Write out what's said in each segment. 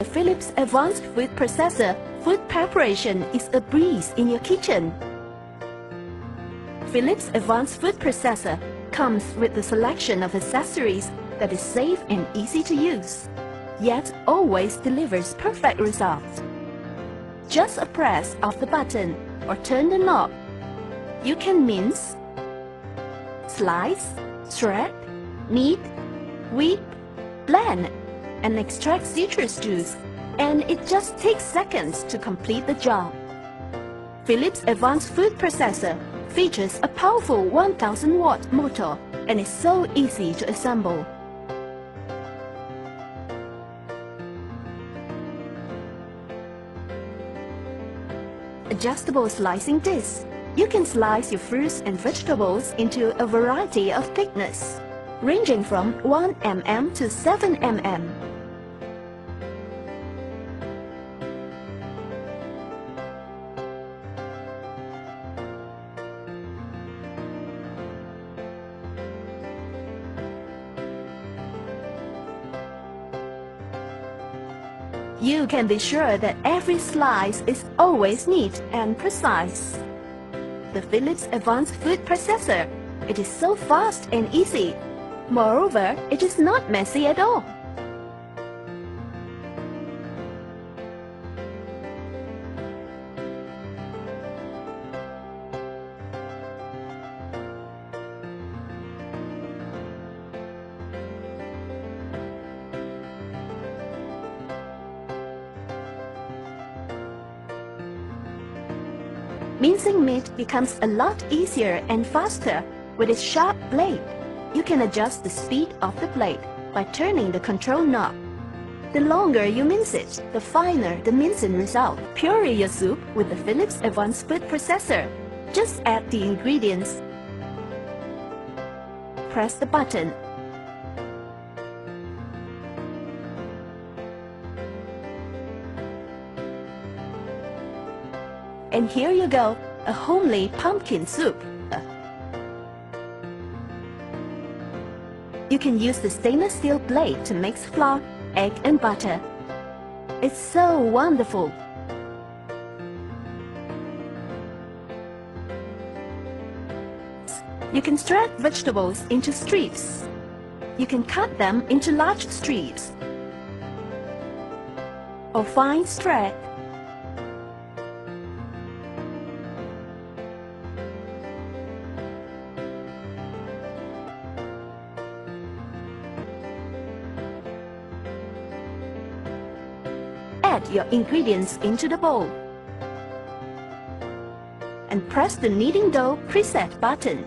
The Philips Advanced Food Processor, food preparation is a breeze in your kitchen. Philips Advanced Food Processor comes with a selection of accessories that is safe and easy to use, yet always delivers perfect results. Just a press of the button or turn the knob, you can mince, slice, shred, knead, whip, blend, and extract citrus juice, and it just takes seconds to complete the job. Philips Advanced Food Processor features a powerful 1000-watt motor and is so easy to assemble. Adjustable slicing disc. You can slice your fruits and vegetables into a variety of thickness, ranging from 1 mm to 7 mm. You can be sure that every slice is always neat and precise. The Philips Advanced Food Processor, it is so fast and easy. Moreover, it is not messy at all. Mincing meat becomes a lot easier and faster with its sharp blade. You can adjust the speed of the blade by turning the control knob. The longer you mince it, the finer the mincing result. Puree your soup with the Philips Advanced Food Processor. Just add the ingredients. Press the button. And here you go, a homely pumpkin soup. You can use the stainless steel blade to mix flour, egg and butter. It's so wonderful. You can shred vegetables into strips. You can cut them into large strips or fine shred. Add your ingredients into the bowl and press the kneading dough preset button.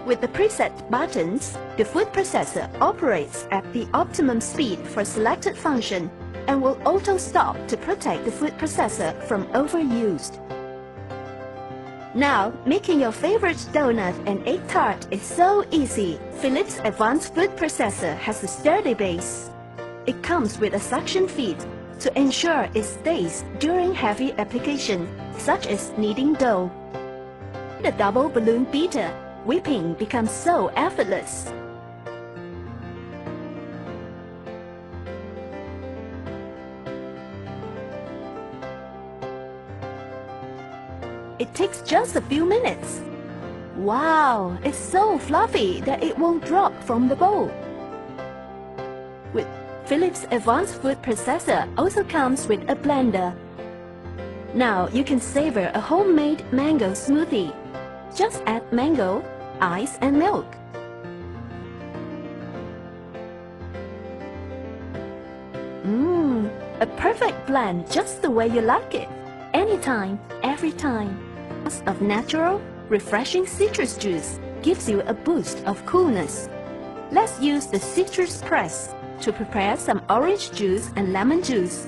With the preset buttons, the food processor operates at the optimum speed for selected function and will auto-stop to protect the food processor from overuse. Now, making your favorite donut and egg tart is so easy. Philips Advanced Food Processor has a sturdy base. It comes with a suction feed to ensure it stays during heavy application, such as kneading dough. The double balloon beater, whipping becomes so effortless. It takes just a few minutes. Wow, it's so fluffy that it won't drop from the bowl. With Philips Advanced Food Processor also comes with a blender. Now you can savor a homemade mango smoothie. Just add mango, ice and milk. A perfect blend just the way you like it. Anytime, every time. Of natural, refreshing citrus juice gives you a boost of coolness. Let's use the citrus press to prepare some orange juice and lemon juice.